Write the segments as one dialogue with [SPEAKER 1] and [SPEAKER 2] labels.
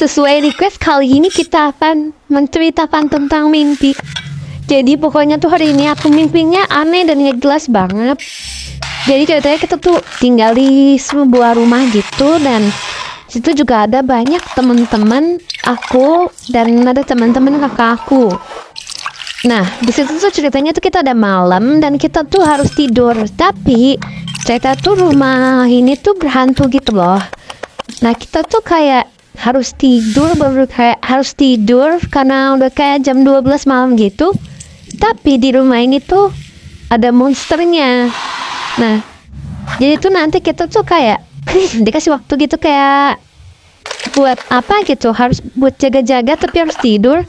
[SPEAKER 1] Sesuai request kali ini kita akan menceritakan tentang mimpi. Jadi pokoknya tuh hari ini aku mimpinya aneh dan gak jelas banget. Jadi ceritanya kita tuh tinggal di sebuah rumah gitu, dan situ juga ada banyak teman-teman aku dan ada teman-teman kakak aku. Nah, di situ tuh ceritanya tuh kita ada malam dan kita tuh harus tidur. Tapi cerita tuh rumah ini tuh berhantu gitu loh. Nah, kita tuh kayak harus tidur, baru kayak harus tidur karena udah kayak jam 12 malam gitu. Tapi di rumah ini tuh ada monsternya. Nah, jadi tuh nanti kita tuh kayak dikasih waktu gitu kayak buat apa gitu, harus buat jaga-jaga tapi harus tidur.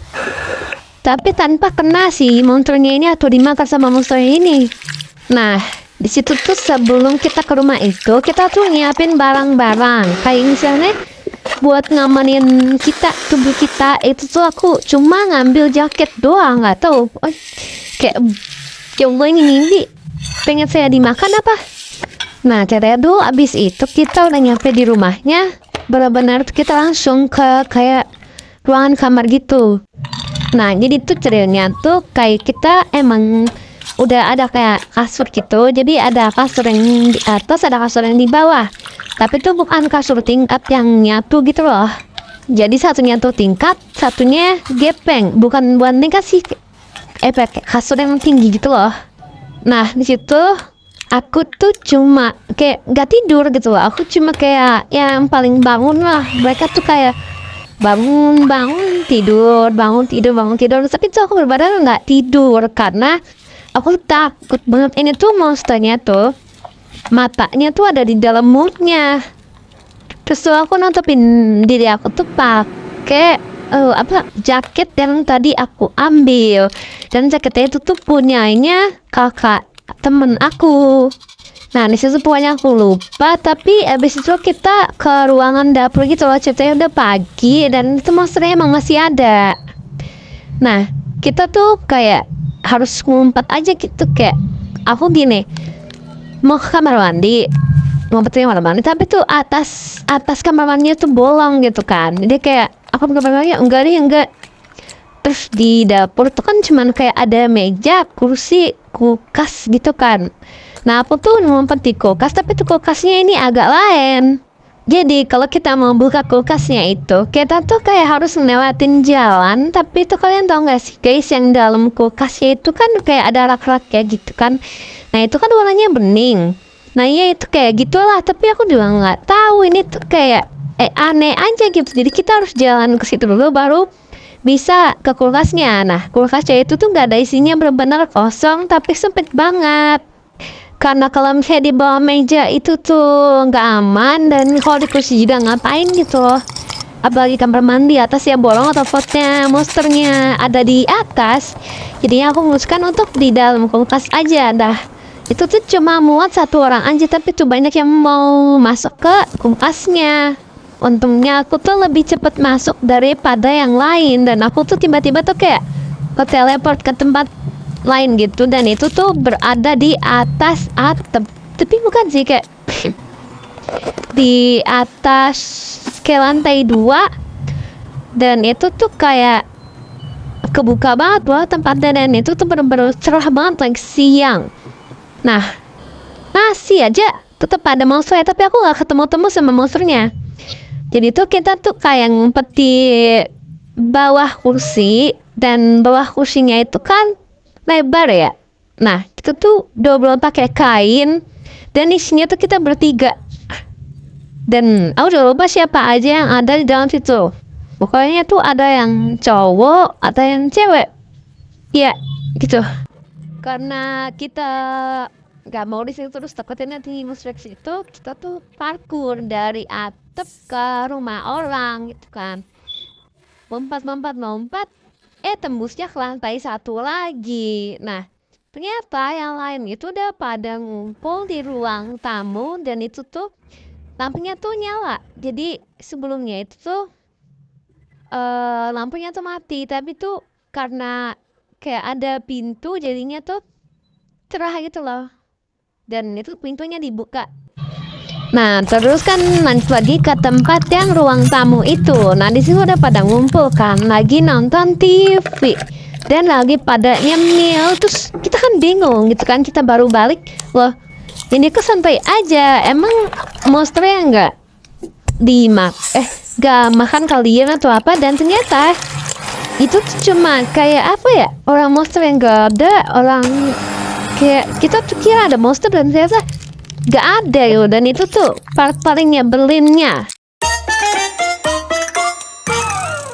[SPEAKER 1] Tapi tanpa kena si monsternya ini atau dimakan sama monster ini. Nah, di situ tuh sebelum kita ke rumah itu, kita tuh nyiapin barang-barang. Kayak misalnya buat ngamanin kita, tubuh kita, itu tuh aku cuma ngambil jaket doang, nggak tahu. Kayak ya Allah, ini mimpi pengen saya dimakan apa? Nah, ceritanya tuh abis itu kita udah nyampe di rumahnya. Benar-benar kita langsung ke kayak ruangan kamar gitu. Nah, jadi tuh ceritanya tuh kayak kita emang udah ada kayak kasur gitu. Jadi ada kasur yang di atas, ada kasur yang di bawah. Tapi tuh bukan kasur tingkat yang nyatu gitu loh. Jadi satunya tuh tingkat, satunya gepeng. Bukan buat tingkat sih, kayak kasur yang tinggi gitu loh. Nah, di situ aku tuh cuma kayak gak tidur gitu loh. Aku cuma kayak yang paling bangun lah. Mereka tuh kayak bangun tidur, bangun tidur. Tapi tuh aku benar-benar nggak tidur karena aku takut banget. Ini tuh monsternya tuh matanya tuh ada di dalam mulutnya. Terus tuh aku nutupin diri aku tuh pakai jaket yang tadi aku ambil, dan jaketnya itu tuh punyanya kakak temen aku. Nah, di situ pokoknya aku lupa, tapi abis itu kita ke ruangan dapur gitu loh. Ceritanya udah pagi dan itu monsternya emang masih ada. Nah, kita tuh kayak harus ngumpet aja gitu, kayak aku gini, mau ke kamar mandi, ngumpetnya kamar mandi, tapi tuh atas kamar mandinya tuh bolong gitu kan. Jadi kayak aku ke kamar mandi, enggak. Terus di dapur tuh kan cuman kayak ada meja, kursi, kulkas gitu kan. Nah, aku tuh ngumpet di kulkas, tapi tuh kulkasnya ini agak lain. Jadi kalau kita mau buka kulkasnya itu, kita tuh kayak harus ngelewatin jalan. Tapi itu kalian tau gak sih guys, yang dalam kulkasnya itu kan kayak ada rak-rak kayak gitu kan. Nah, itu kan warnanya bening. Nah, iya itu kayak gitulah, tapi aku juga nggak tahu ini tuh kayak aneh aja gitu. Jadi kita harus jalan ke situ dulu baru bisa ke kulkasnya. Nah, kulkasnya itu tuh nggak ada isinya, benar-benar kosong tapi sempit banget. Karena kalau misalnya di bawah meja itu tuh nggak aman, dan kalau di kursi juga ngapain gitu loh. Apalagi kamar mandi atas ya bolong, atau potnya monsternya ada di atas. Jadinya aku memutuskan untuk di dalam kulkas aja. Dah, itu tuh cuma muat satu orang aja, tapi tuh banyak yang mau masuk ke kulkasnya. Untungnya aku tuh lebih cepat masuk daripada yang lain, dan aku tuh tiba-tiba tuh kayak ke teleport ke tempat lain gitu, dan itu tuh berada di atas atap. Tapi bukan sih, kayak di atas kayak lantai 2, dan itu tuh kayak kebuka banget loh tempatnya, dan itu tuh bener-bener cerah banget like siang. Nah, masih aja tetap ada monster, tapi aku gak ketemu-temu sama monsternya. Jadi tuh kita tuh kayak ngumpet di bawah kursi, dan bawah kursinya itu kan lebar ya. Nah, kita tuh double pakai kain, dan isinya tuh kita bertiga. Dan aku udah lupa siapa aja yang ada di dalam situ. Pokoknya tuh ada yang cowok, ada yang cewek. Ya, gitu. Karena kita gak mau di situ terus, takutnya nanti musrik situ, kita tuh parkur dari atap ke rumah orang gitu kan. Lompat, tembusnya ke lantai 1 lagi. Nah, ternyata yang lain itu udah pada ngumpul di ruang tamu, dan itu tuh lampunya tuh nyala. Jadi sebelumnya itu tuh lampunya tuh mati, tapi tuh karena kayak ada pintu jadinya tuh cerah gitu loh. Dan itu pintunya dibuka. Nah, terus kan lanjut lagi ke tempat yang ruang tamu itu. Nah, di sini udah pada ngumpul kan, lagi nonton TV. Dan lagi pada nyemil. Terus kita kan bingung gitu kan, kita baru balik. Loh, ini kok santai aja. Emang monsternya nggak nggak makan kalian atau apa? Dan ternyata itu tuh cuma kayak apa ya? Orang monster yang nggak ada, orang kayak kita tuh kira ada monster dan ternyata gak ada yo, dan itu tuh part paling nyebelinnya.